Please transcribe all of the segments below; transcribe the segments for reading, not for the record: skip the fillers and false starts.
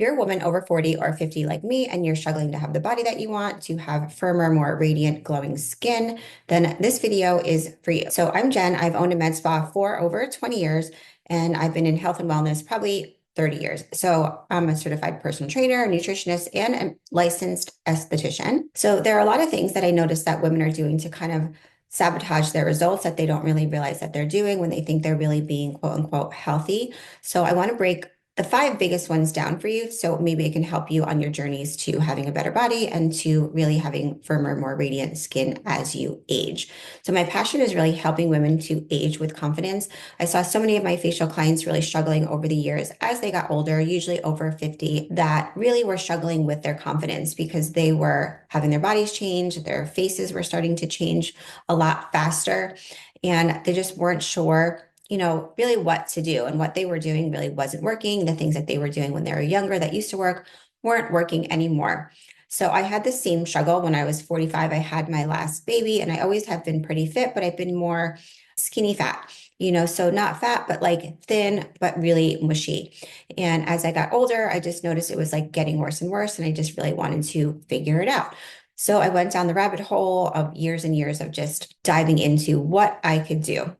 you're a woman over 40 or 50 like me, and you're struggling to have the body that you want, to have firmer, more radiant, glowing skin, then this video is for you. So I'm Jen. I've owned a med spa for over 20 years, and I've been in health and wellness probably 30 years. So I'm a certified personal trainer, nutritionist, and a licensed esthetician. So there are a lot of things that I notice that women are doing to kind of sabotage their results that they don't really realize that they're doing when they think they're really being quote unquote healthy. So I want to break the 5 biggest ones down for you. So maybe it can help you on your journeys to having a better body and to really having firmer, more radiant skin as you age. So my passion is really helping women to age with confidence. I saw so many of my facial clients really struggling over the years as they got older, usually over 50, that really were struggling with their confidence because they were having their bodies change, their faces were starting to change a lot faster, and they just weren't sure really what to do, and what they were doing really wasn't working. The things that they were doing when they were younger that used to work weren't working anymore. So I had the same struggle when I was 45. I had my last baby, and I always have been pretty fit, but I've been more skinny fat, so not fat, but like thin, but really mushy. And as I got older, I just noticed it was like getting worse and worse, and I just really wanted to figure it out. So I went down the rabbit hole of years and years of just diving into what I could do.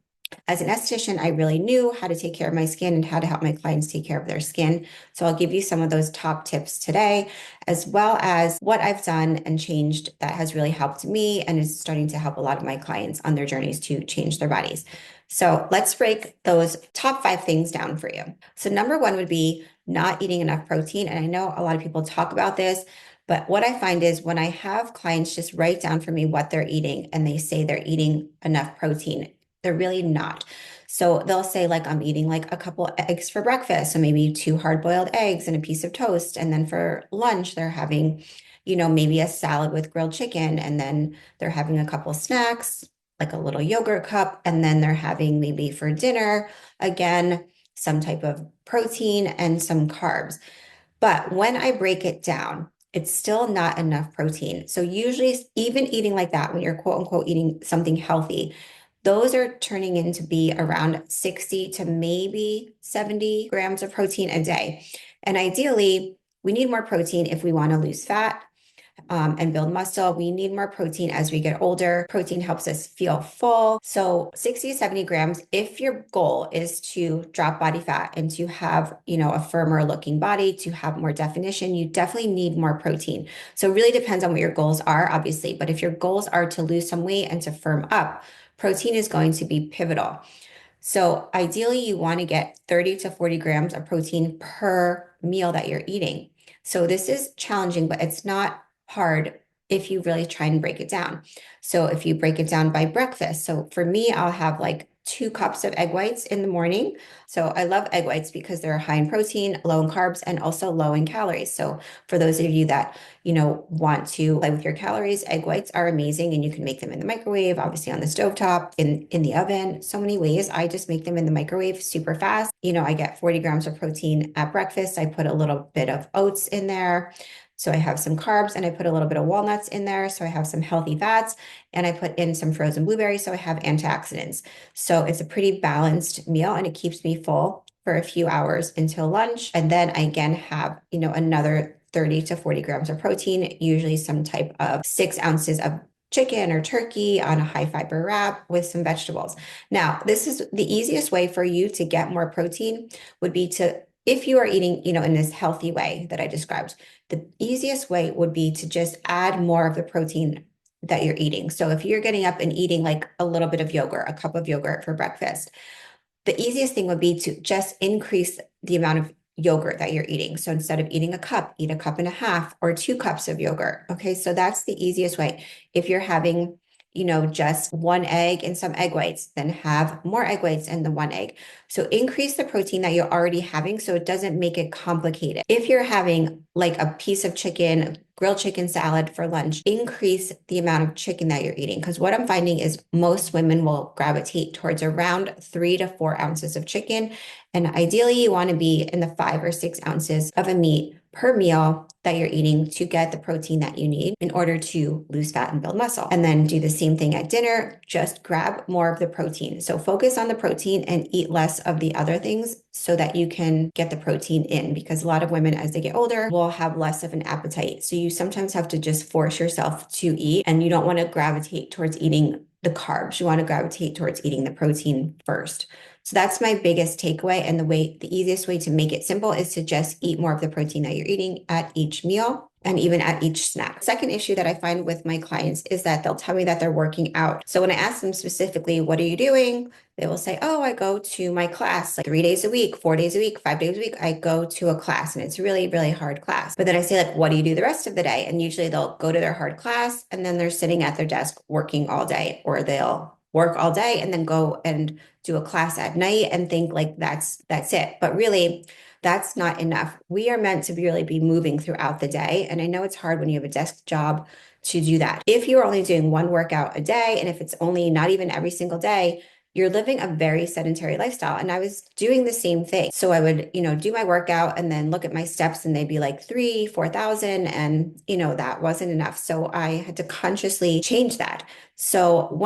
As an esthetician, I really knew how to take care of my skin and how to help my clients take care of their skin. So I'll give you some of those top tips today, as well as what I've done and changed that has really helped me and is starting to help a lot of my clients on their journeys to change their bodies. So let's break those top 5 things down for you. So number 1 would be not eating enough protein. And I know a lot of people talk about this, but what I find is when I have clients just write down for me what they're eating and they say they're eating enough protein, they're really not. So they'll say like, I'm eating like a couple eggs for breakfast, so maybe 2 hard-boiled eggs and a piece of toast. And then for lunch, they're having, maybe a salad with grilled chicken. And then they're having a couple snacks, like a little yogurt cup. And then they're having maybe for dinner, again, some type of protein and some carbs. But when I break it down, it's still not enough protein. So usually even eating like that, when you're quote unquote eating something healthy, those are turning into be around 60 to maybe 70 grams of protein a day. And ideally, we need more protein if we want to lose fat and build muscle. We need more protein as we get older. Protein helps us feel full. So 60 to 70 grams, if your goal is to drop body fat and to have, a firmer looking body, to have more definition, you definitely need more protein. So it really depends on what your goals are, obviously. But if your goals are to lose some weight and to firm up, protein is going to be pivotal. So ideally, you want to get 30 to 40 grams of protein per meal that you're eating. So this is challenging, but it's not hard if you really try and break it down. So if you break it down by breakfast, so for me, I'll have like 2 cups of egg whites in the morning. So I love egg whites because they're high in protein, low in carbs, and also low in calories. So for those of you that, want to play with your calories, egg whites are amazing, and you can make them in the microwave, obviously on the stovetop, in the oven, so many ways. I just make them in the microwave super fast. I get 40 grams of protein at breakfast. I put a little bit of oats in there. So I have some carbs, and I put a little bit of walnuts in there. So I have some healthy fats, and I put in some frozen blueberries. So I have antioxidants. So it's a pretty balanced meal, and it keeps me full for a few hours until lunch. And then I again have, another 30 to 40 grams of protein, usually some type of 6 ounces of chicken or turkey on a high fiber wrap with some vegetables. Now, this is the easiest way for you to get more protein would be to, if you are eating, in this healthy way that I described, the easiest way would be to just add more of the protein that you're eating. So if you're getting up and eating like a little bit of yogurt, a cup of yogurt for breakfast, the easiest thing would be to just increase the amount of yogurt that you're eating. So instead of eating a cup, eat a cup and a half or 2 cups of yogurt. Okay, so that's the easiest way. If you're having just 1 egg and some egg whites, then have more egg whites and the 1 egg. So increase the protein that you're already having so it doesn't make it complicated. If you're having like a piece of chicken, grilled chicken salad for lunch, increase the amount of chicken that you're eating. Because what I'm finding is most women will gravitate towards around 3 to 4 ounces of chicken. And ideally, you want to be in the 5 or 6 ounces of a meat per meal that you're eating to get the protein that you need in order to lose fat and build muscle. And then do the same thing at dinner, just grab more of the protein. So focus on the protein and eat less of the other things so that you can get the protein in, because a lot of women as they get older will have less of an appetite. So you sometimes have to just force yourself to eat, and you don't want to gravitate towards eating the carbs. You want to gravitate towards eating the protein first. So that's my biggest takeaway. And the easiest way to make it simple is to just eat more of the protein that you're eating at each meal and even at each snack. Second issue that I find with my clients is that they'll tell me that they're working out. So when I ask them specifically, what are you doing? They will say, oh, I go to my class like 3 days a week, 4 days a week, 5 days a week. I go to a class and it's really, really hard class. But then I say, like, what do you do the rest of the day? And usually they'll go to their hard class and then they're sitting at their desk working all day, or they'll work all day and then go and do a class at night and think like that's it. But really, that's not enough. We are meant to really be moving throughout the day. And I know it's hard when you have a desk job to do that. If you're only doing one workout a day, and if it's only not even every single day, you're living a very sedentary lifestyle. And I was doing the same thing. So I would, do my workout and then look at my steps and they'd be like 4,000. And, that wasn't enough. So I had to consciously change that. So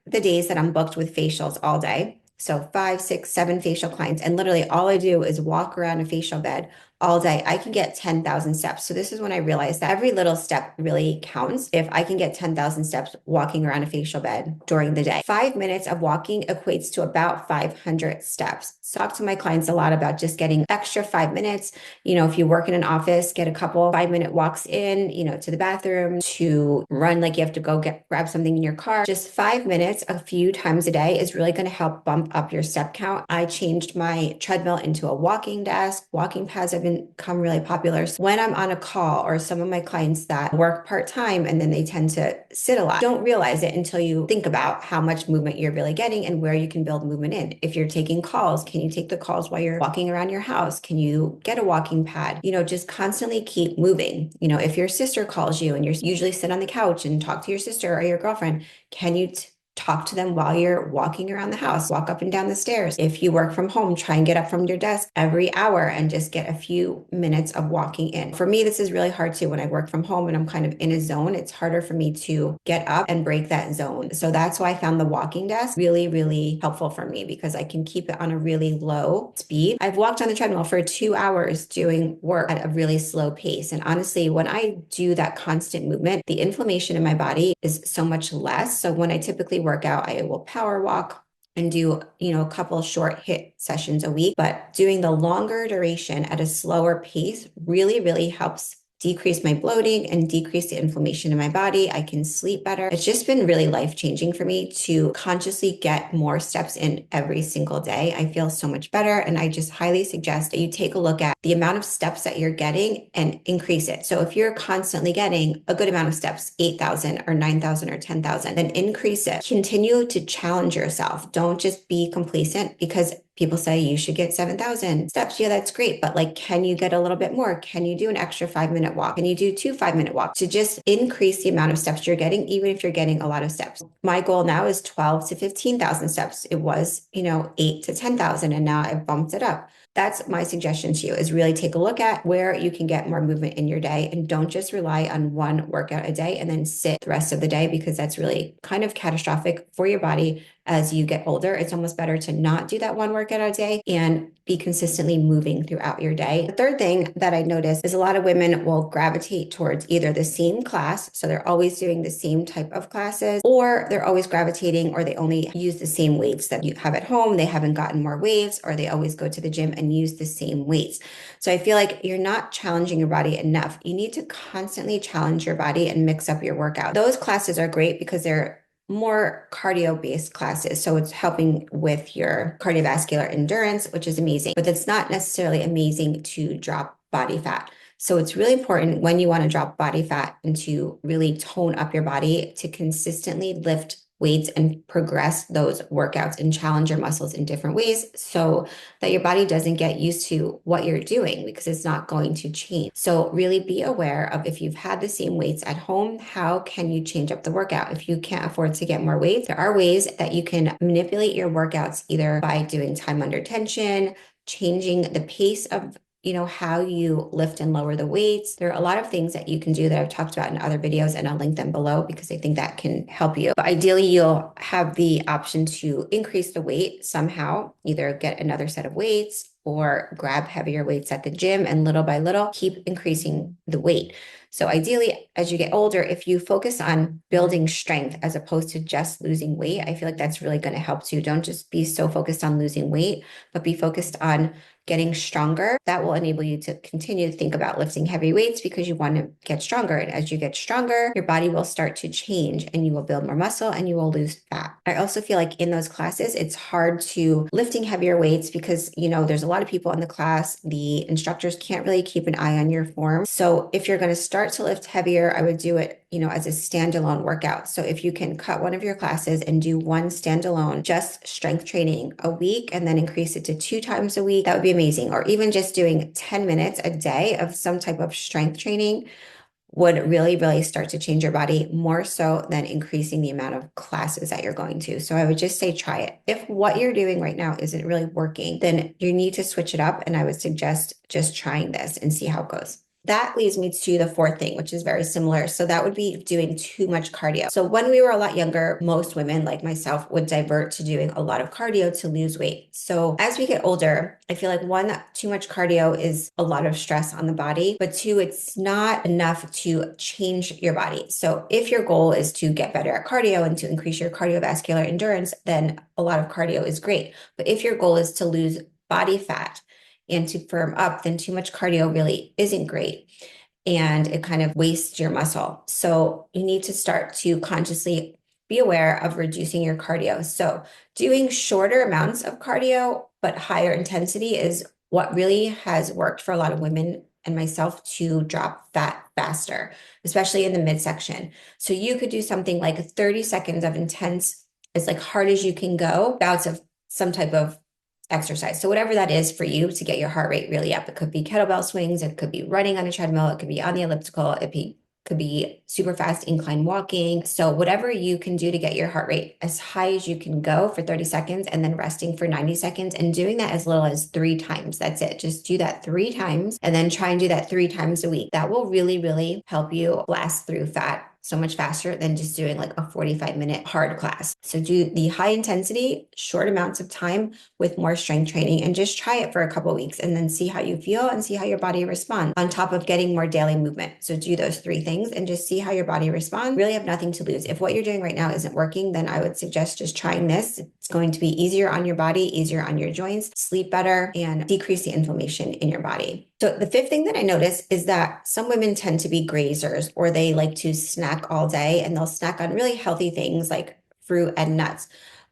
the days that I'm booked with facials all day, so 5, 6, 7 facial clients, and literally all I do is walk around a facial bed all day, I can get 10,000 steps. So this is when I realized that every little step really counts. If I can get 10,000 steps walking around a facial bed during the day, 5 minutes of walking equates to about 500 steps. So I talk to my clients a lot about just getting extra 5 minutes. If you work in an office, get a couple 5-minute walks in, to the bathroom, to run, like you have to go grab something in your car. Just 5 minutes a few times a day is really going to help bump up your step count. I changed my treadmill into a walking desk. Walking pads have become really popular. So when I'm on a call, or some of my clients that work part-time and then they tend to sit a lot, don't realize it until you think about how much movement you're really getting and where you can build movement in. If you're taking calls, can you take the calls while you're walking around your house? Can you get a walking pad? Just constantly keep moving. If your sister calls you and you're usually sit on the couch and talk to your sister or your girlfriend, can you talk to them while you're walking around the house, walk up and down the stairs? If you work from home, try and get up from your desk every hour and just get a few minutes of walking in. For me, this is really hard too. When I work from home and I'm kind of in a zone, it's harder for me to get up and break that zone. So that's why I found the walking desk really, really helpful for me, because I can keep it on a really low speed. I've walked on the treadmill for 2 hours doing work at a really slow pace. And honestly, when I do that constant movement, the inflammation in my body is so much less. So when I typically work out, I will power walk and do, a couple short hit sessions a week. But doing the longer duration at a slower pace really, really helps decrease my bloating and decrease the inflammation in my body. I can sleep better. It's just been really life-changing for me to consciously get more steps in every single day. I feel so much better. And I just highly suggest that you take a look at the amount of steps that you're getting and increase it. So if you're constantly getting a good amount of steps, 8,000 or 9,000 or 10,000, then increase it. Continue to challenge yourself. Don't just be complacent, because people say you should get 7,000 steps. Yeah, that's great. But can you get a little bit more? Can you do an extra 5-minute walk? Can you do 2 5-minute walks to just increase the amount of steps you're getting, even if you're getting a lot of steps? My goal now is 12 to 15,000 steps. It was, 8 to 10,000, and now I've bumped it up. That's my suggestion to you, is really take a look at where you can get more movement in your day, and don't just rely on one workout a day and then sit the rest of the day, because that's really kind of catastrophic for your body as you get older. It's almost better to not do that one workout a day and be consistently moving throughout your day. The third thing that I noticed is a lot of women will gravitate towards either the same class, so they're always doing the same type of classes, or they're always gravitating, or they only use the same weights that you have at home. They haven't gotten more weights, or they always go to the gym and use the same weights. So I feel like you're not challenging your body enough. You need to constantly challenge your body and mix up your workout. Those classes are great because they're more cardio-based classes. So it's helping with your cardiovascular endurance, which is amazing, but it's not necessarily amazing to drop body fat. So it's really important when you want to drop body fat and to really tone up your body to consistently lift weights and progress those workouts and challenge your muscles in different ways, so that your body doesn't get used to what you're doing, because it's not going to change. So really be aware of, if you've had the same weights at home, how can you change up the workout? If you can't afford to get more weights, there are ways that you can manipulate your workouts, either by doing time under tension, changing the pace of how you lift and lower the weights. There are a lot of things that you can do that I've talked about in other videos, and I'll link them below because I think that can help you. But ideally, you'll have the option to increase the weight somehow, either get another set of weights or grab heavier weights at the gym and little by little keep increasing the weight. So ideally, as you get older, if you focus on building strength as opposed to just losing weight, I feel like that's really going to help too. Don't just be so focused on losing weight, but be focused on getting stronger. That will enable you to continue to think about lifting heavy weights because you want to get stronger. And as you get stronger, your body will start to change and you will build more muscle and you will lose fat. I also feel like in those classes, it's hard to lifting heavier weights because, there's a lot of people in the class. The instructors can't really keep an eye on your form. So if you're going to start to lift heavier, I would do it as a standalone workout. So if you can cut one of your classes and do one standalone, just strength training a week and then increase it to 2 times a week, that would be amazing. Or even just doing 10 minutes a day of some type of strength training would really, really start to change your body more so than increasing the amount of classes that you're going to. So I would just say try it. If what you're doing right now isn't really working, then you need to switch it up. And I would suggest just trying this and see how it goes. That leads me to the fourth thing, which is very similar. So that would be doing too much cardio. So when we were a lot younger, most women like myself would divert to doing a lot of cardio to lose weight. So as we get older, I feel like one, too much cardio is a lot of stress on the body, but two, it's not enough to change your body. So if your goal is to get better at cardio and to increase your cardiovascular endurance, then a lot of cardio is great. But if your goal is to lose body fat, and to firm up, then too much cardio really isn't great. And it kind of wastes your muscle. So you need to start to consciously be aware of reducing your cardio. So doing shorter amounts of cardio, but higher intensity is what really has worked for a lot of women and myself to drop fat faster, especially in the midsection. So you could do something like 30 seconds of intense, as like hard as you can go, bouts of some type of exercise. So whatever that is for you to get your heart rate really up. It could be kettlebell swings, it could be running on a treadmill, it could be on the elliptical, could be super fast incline walking. So whatever you can do to get your heart rate as high as you can go for 30 seconds and then resting for 90 seconds and doing that as little as 3 times. That's it. Just do that 3 times and then try and do that 3 times a week. That will really, really help you blast through fat so much faster than just doing like a 45-minute hard class. So do the high intensity, short amounts of time with more strength training and just try it for a couple of weeks and then see how you feel and see how your body responds on top of getting more daily movement. So do those 3 things and just see how your body responds. Really have nothing to lose. If what you're doing right now isn't working, then I would suggest just trying this. It's going to be easier on your body, easier on your joints, sleep better, and decrease the inflammation in your body. So the fifth thing that I notice is that some women tend to be grazers, or they like to snack all day and they'll snack on really healthy things like fruit and nuts,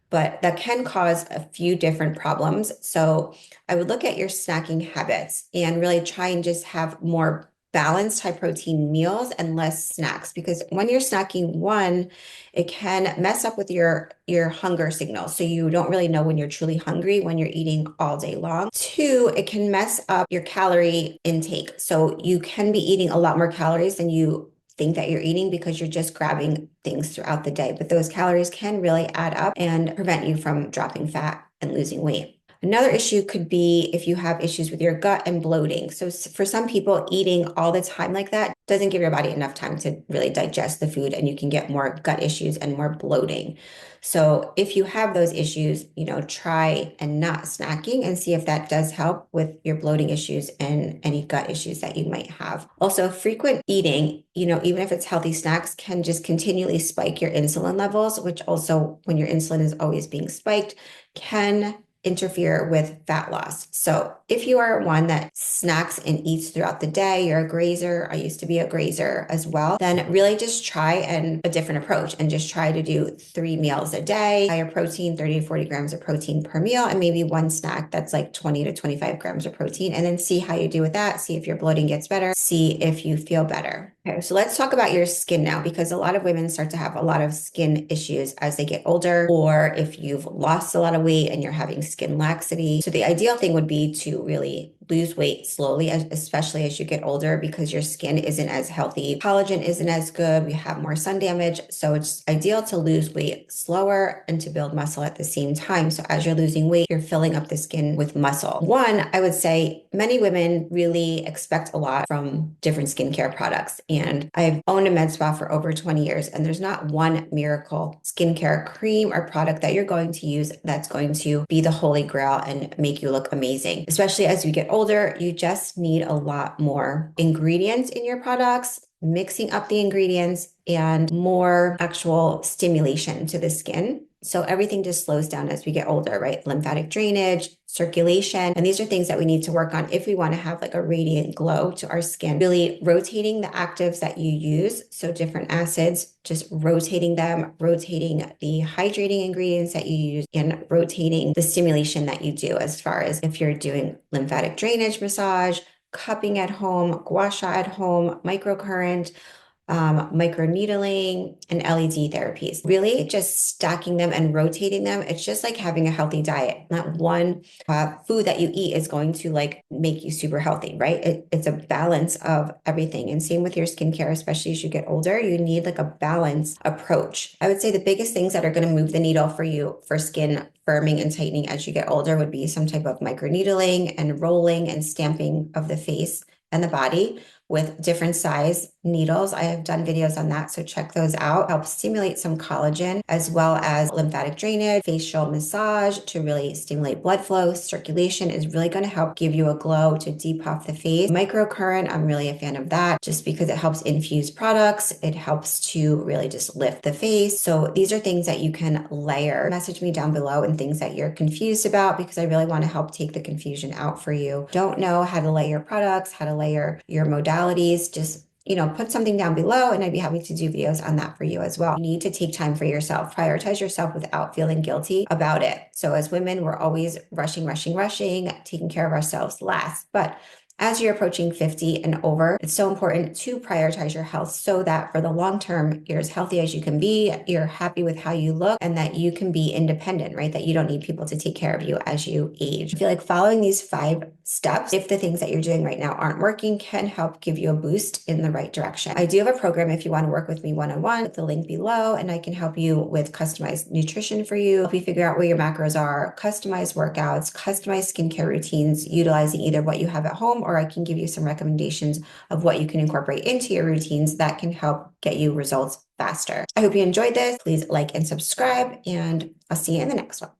but that can cause a few different problems. So I would look at your snacking habits and really try and just have more balanced high protein meals and less snacks, because when you're snacking, one, it can mess up with your hunger signal. So you don't really know when you're truly hungry when you're eating all day long. Two, it can mess up your calorie intake. So you can be eating a lot more calories than you think that you're eating because you're just grabbing things throughout the day. But those calories can really add up and prevent you from dropping fat and losing weight. Another issue could be if you have issues with your gut and bloating. So for some people, eating all the time like that doesn't give your body enough time to really digest the food, and you can get more gut issues and more bloating. So if you have those issues, try and not snacking and see if that does help with your bloating issues and any gut issues that you might have. Also, frequent eating, even if it's healthy snacks, can just continually spike your insulin levels, which also, when your insulin is always being spiked, can interfere with fat loss. So if you are one that snacks and eats throughout the day, you're a grazer, I used to be a grazer as well, then really just try a different approach and just try to do 3 meals a day, higher protein, 30 to 40 grams of protein per meal, and maybe one snack that's like 20 to 25 grams of protein, and then see how you do with that, see if your bloating gets better, see if you feel better. Okay, so let's talk about your skin now, because a lot of women start to have a lot of skin issues as they get older, or if you've lost a lot of weight and you're having skin laxity. So the ideal thing would be to really lose weight slowly, especially as you get older, because your skin isn't as healthy. Collagen isn't as good. We have more sun damage. So it's ideal to lose weight slower and to build muscle at the same time. So as you're losing weight, you're filling up the skin with muscle. One, I would say many women really expect a lot from different skincare products. And I've owned a med spa for over 20 years, and there's not one miracle skincare cream or product that you're going to use that's going to be the holy grail and make you look amazing. Especially as you get older, you just need a lot more ingredients in your products, mixing up the ingredients, and more actual stimulation to the skin. So everything just slows down as we get older, right? Lymphatic drainage, circulation. And these are things that we need to work on if we want to have like a radiant glow to our skin. Really rotating the actives that you use. So different acids, just rotating them, rotating the hydrating ingredients that you use, and rotating the stimulation that you do, as far as if you're doing lymphatic drainage massage, cupping at home, gua sha at home, microcurrent, microneedling, and LED therapies. Really just stacking them and rotating them. It's just like having a healthy diet. Not one food that you eat is going to like make you super healthy, right? It's a balance of everything. And same with your skincare, especially as you get older, you need like a balanced approach. I would say the biggest things that are going to move the needle for you for skin firming and tightening as you get older would be some type of microneedling and rolling and stamping of the face and the body with different size needles. I have done videos on that, so check those out. Help stimulate some collagen, as well as lymphatic drainage, facial massage to really stimulate blood flow. Circulation is really going to help give you a glow to depuff the face. Microcurrent, I'm really a fan of that just because it helps infuse products. It helps to really just lift the face. So these are things that you can layer. Message me down below and things that you're confused about, because I really want to help take the confusion out for you. Don't know how to layer products, how to layer your modalities, just put something down below and I'd be happy to do videos on that for you as well. You need to take time for yourself, prioritize yourself without feeling guilty about it. So as women, we're always rushing, taking care of ourselves last. But as you're approaching 50 and over, it's so important to prioritize your health so that for the long term, you're as healthy as you can be, you're happy with how you look, and that you can be independent, right? That you don't need people to take care of you as you age. I feel like following these 5 steps, if the things that you're doing right now aren't working, can help give you a boost in the right direction. I do have a program if you want to work with me one-on-one, the link below, and I can help you with customized nutrition for you, help you figure out where your macros are, customized workouts, customized skincare routines, utilizing either what you have at home, or I can give you some recommendations of what you can incorporate into your routines that can help get you results faster. I hope you enjoyed this. Please like and subscribe, and I'll see you in the next one.